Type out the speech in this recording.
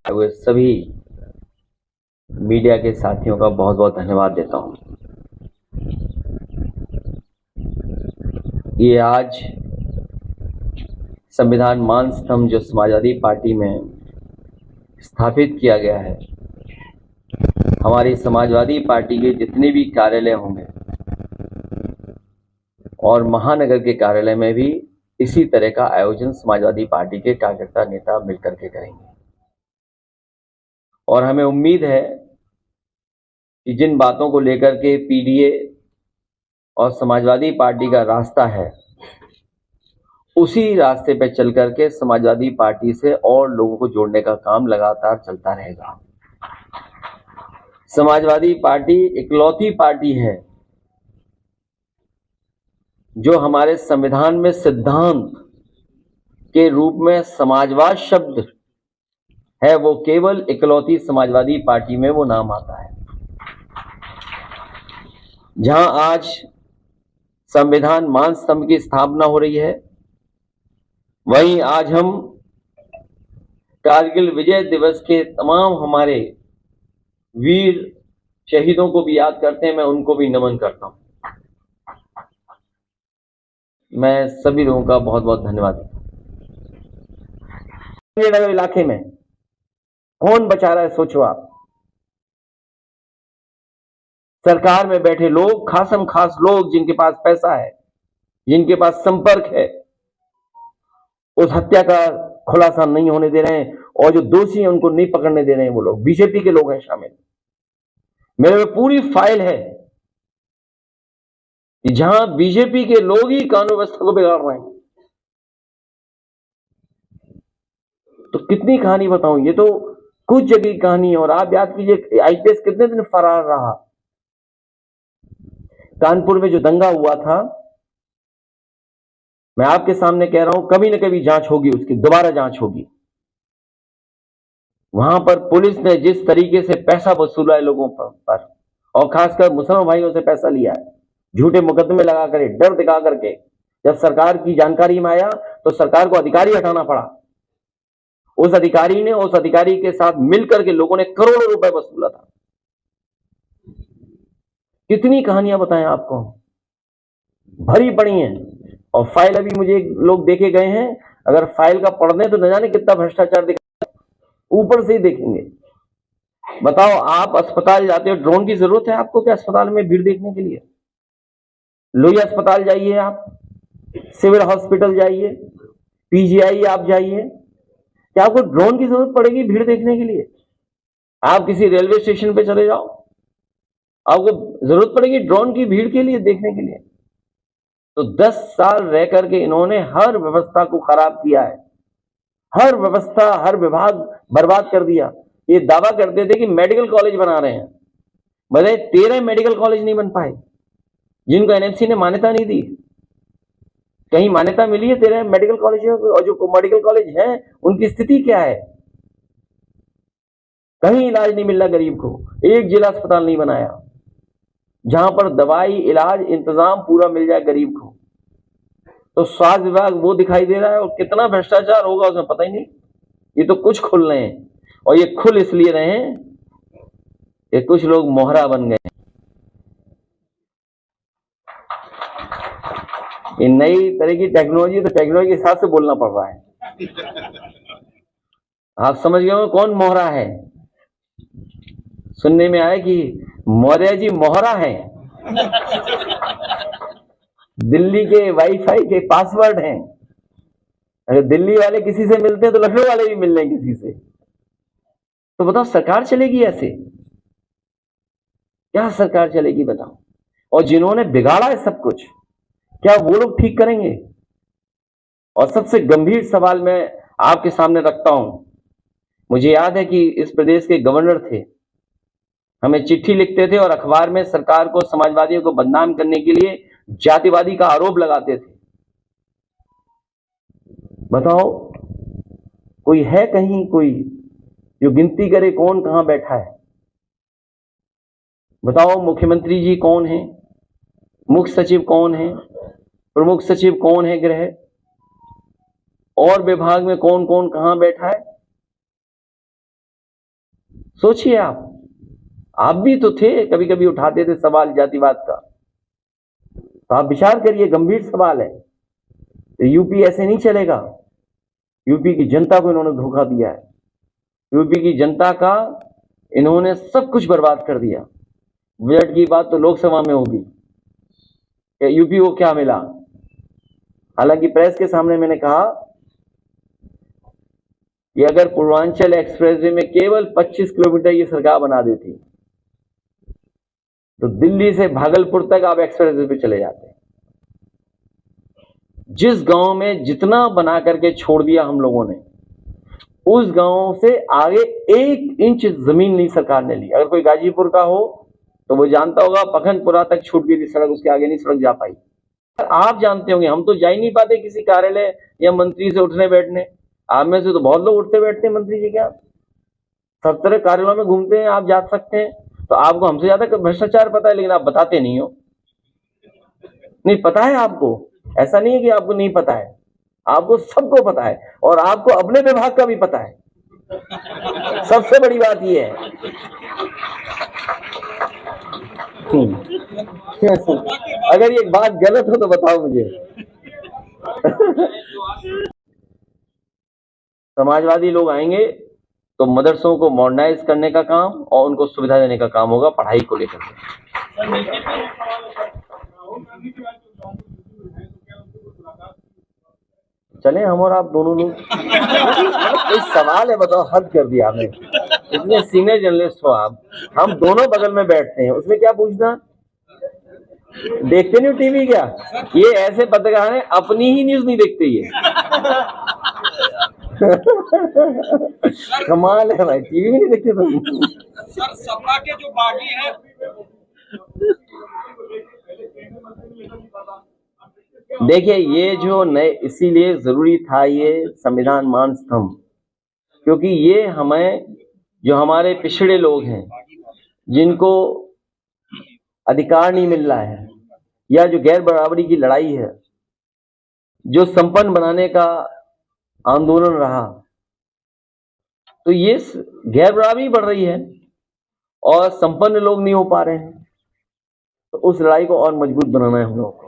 हुए सभी मीडिया के साथियों का बहुत बहुत धन्यवाद देता हूं। ये आज संविधान मान स्तंभ जो समाजवादी पार्टी में स्थापित किया गया है, हमारी समाजवादी पार्टी के जितने भी कार्यालय होंगे और महानगर के कार्यालय में भी इसी तरह का आयोजन समाजवादी पार्टी के कार्यकर्ता नेता मिलकर के करेंगे। और हमें उम्मीद है कि जिन बातों को लेकर के पीडीए और समाजवादी पार्टी का रास्ता है, उसी रास्ते पर चल करके समाजवादी पार्टी से और लोगों को जोड़ने का काम लगातार चलता रहेगा। समाजवादी पार्टी इकलौती पार्टी है जो हमारे संविधान में सिद्धांत के रूप में समाजवाद शब्द है, वो केवल इकलौती समाजवादी पार्टी में वो नाम आता है। जहां आज संविधान मान स्तंभ की स्थापना हो रही है, वहीं आज हम कारगिल विजय दिवस के तमाम हमारे वीर शहीदों को भी याद करते हैं। मैं उनको भी नमन करता हूं। मैं सभी लोगों का बहुत बहुत धन्यवाद देता हूं। नगर इलाके में कौन बचा रहा है, सोचो आप। सरकार में बैठे लोग, खासम खास लोग जिनके पास पैसा है, जिनके पास संपर्क है, उस हत्या का खुलासा नहीं होने दे रहे हैं, और जो दोषी हैं उनको नहीं पकड़ने दे रहे हैं। वो लोग बीजेपी के लोग हैं शामिल। मेरे में पूरी फाइल है कि जहां बीजेपी के लोग ही कानून व्यवस्था को बिगाड़ रहे हैं। तो कितनी कहानी बताऊं, ये तो कुछ जगह की कहानी है। और आप याद कीजिए, आईपीएस कितने दिन फरार रहा। कानपुर में जो दंगा हुआ था, मैं आपके सामने कह रहा हूं, कभी न कभी जांच होगी, उसकी दोबारा जांच होगी। वहां पर पुलिस ने जिस तरीके से पैसा वसूला है लोगों पर, और खासकर मुसलमान भाइयों से पैसा लिया है, झूठे मुकदमे लगा कर, डर दिखा करके, जब सरकार की जानकारी में आया तो सरकार को अधिकारी हटाना पड़ा। उस अधिकारी ने, उस अधिकारी के साथ मिलकर के लोगों ने करोड़ों रुपए वसूला था। कितनी कहानियां बताएं आपको, भरी पड़ी हैं। और फाइल अभी मुझे लोग देखे गए हैं, अगर फाइल का पढ़ दें तो न जाने कितना भ्रष्टाचार दिखा, ऊपर से ही देखेंगे। बताओ, आप अस्पताल जाते हो, ड्रोन की जरूरत है आपको क्या अस्पताल में भीड़ देखने के लिए? लोहिया अस्पताल जाइए, आप सिविल हॉस्पिटल जाइए, पीजीआई आप जाइए, क्या आपको ड्रोन की जरूरत पड़ेगी भीड़ देखने के लिए? आप किसी रेलवे स्टेशन पे चले जाओ, आपको जरूरत पड़ेगी ड्रोन की भीड़ के लिए, देखने के लिए? तो 10 साल रह करके इन्होंने हर व्यवस्था को खराब किया है। हर व्यवस्था, हर विभाग बर्बाद कर दिया। ये दावा करते थे कि मेडिकल कॉलेज बना रहे हैं, बताइए 13 मेडिकल कॉलेज नहीं बन पाए, जिनको एनएमसी ने मान्यता नहीं दी। कहीं मान्यता मिली है 13 मेडिकल कॉलेजों को? और जो मेडिकल कॉलेज हैं उनकी स्थिति क्या है? कहीं इलाज नहीं मिल रहा गरीब को। एक जिला अस्पताल नहीं बनाया जहां पर दवाई, इलाज, इंतजाम पूरा मिल जाए गरीब को। तो स्वास्थ्य विभाग वो दिखाई दे रहा है, और कितना भ्रष्टाचार होगा उसमें पता ही नहीं। ये तो कुछ खुल रहे हैं, और ये खुल इसलिए रहे हैं कि कुछ लोग मोहरा बन गए। ये नई तरह की टेक्नोलॉजी, तो टेक्नोलॉजी के हिसाब से बोलना पड़ रहा है। आप समझ गए हो कौन मोहरा है? सुनने में आया कि मौर्य जी मोहरा है, दिल्ली के वाईफाई के पासवर्ड हैं। अगर दिल्ली वाले किसी से मिलते हैं तो लखनऊ वाले भी मिल रहे हैं किसी से। तो बताओ, सरकार चलेगी ऐसे? क्या सरकार चलेगी बताओ? और जिन्होंने बिगाड़ा है सब कुछ, क्या वो लोग ठीक करेंगे? और सबसे गंभीर सवाल मैं आपके सामने रखता हूं। मुझे याद है कि इस प्रदेश के गवर्नर थे, हमें चिट्ठी लिखते थे और अखबार में सरकार को, समाजवादियों को बदनाम करने के लिए जातिवादी का आरोप लगाते थे। बताओ, कोई है कहीं कोई जो गिनती करे कौन कहां बैठा है? बताओ, मुख्यमंत्री जी कौन है, मुख्य सचिव कौन है, प्रमुख सचिव कौन है गृह, और विभाग में कौन कौन कहां बैठा है, सोचिए आप भी तो थे, कभी कभी उठाते थे सवाल जातिवाद का, तो आप विचार करिए, गंभीर सवाल है। तो यूपी ऐसे नहीं चलेगा। यूपी की जनता को इन्होंने धोखा दिया है। यूपी की जनता का इन्होंने सब कुछ बर्बाद कर दिया। बजट की बात तो लोकसभा में होगी कि यूपी को क्या मिला। हालांकि प्रेस के सामने मैंने कहा कि अगर पूर्वांचल एक्सप्रेसवे में केवल 25 किलोमीटर ये सरकार बना देती तो दिल्ली से भागलपुर तक आप एक्सप्रेसवे पे चले जाते। जिस गांव में जितना बना करके छोड़ दिया हम लोगों ने, उस गांव से आगे 1 इंच जमीन नहीं सरकार ने ली। अगर कोई गाजीपुर का हो तो वो जानता होगा, पखनपुरा तक छूट गई थी सड़क, उसके आगे नहीं सड़क जा पाई। आप जानते होंगे, हम तो जा ही नहीं पाते किसी कार्यालय या मंत्री से उठने बैठने। आप में से तो बहुत लोग उठते बैठते हैं मंत्री जी के, आप 70 कार्यालयों में घूमते हैं, आप जा सकते हैं। तो आपको हमसे ज्यादा भ्रष्टाचार पता है, लेकिन आप बताते नहीं हो। नहीं पता है आपको, ऐसा नहीं है कि आपको नहीं पता है, आपको सबको पता है, और आपको अपने विभाग का भी पता है। सबसे बड़ी बात यह है। अगर ये बात गलत हो तो बताओ मुझे। समाजवादी लोग आएंगे तो मदरसों को मॉडर्नाइज करने का काम और उनको सुविधा देने का काम होगा पढ़ाई को लेकर। चले हम और आप दोनों लोग। एक सवाल है, बताओ, हद कर दिया आपने। इतने सीनियर जर्नलिस्ट हो आप, हम दोनों बगल में बैठते हैं, उसमें क्या पूछना। देखते नहीं टीवी क्या? ये ऐसे पत्रकार हैं, अपनी ही न्यूज नहीं देखते ये। कमाल है भाई, टीवी भी नहीं देखते तुम। सर सपा के जो बागी है, देखिए ये जो नए, इसीलिए जरूरी था ये संविधान मान स्तंभ, क्योंकि ये हमें, जो हमारे पिछड़े लोग हैं जिनको अधिकार नहीं मिल रहा है, या जो गैर बराबरी की लड़ाई है, जो संपन्न बनाने का आंदोलन रहा, तो ये गैर बराबरी बढ़ रही है और संपन्न लोग नहीं हो पा रहे हैं। तो उस लड़ाई को और मजबूत बनाना है हम लोग।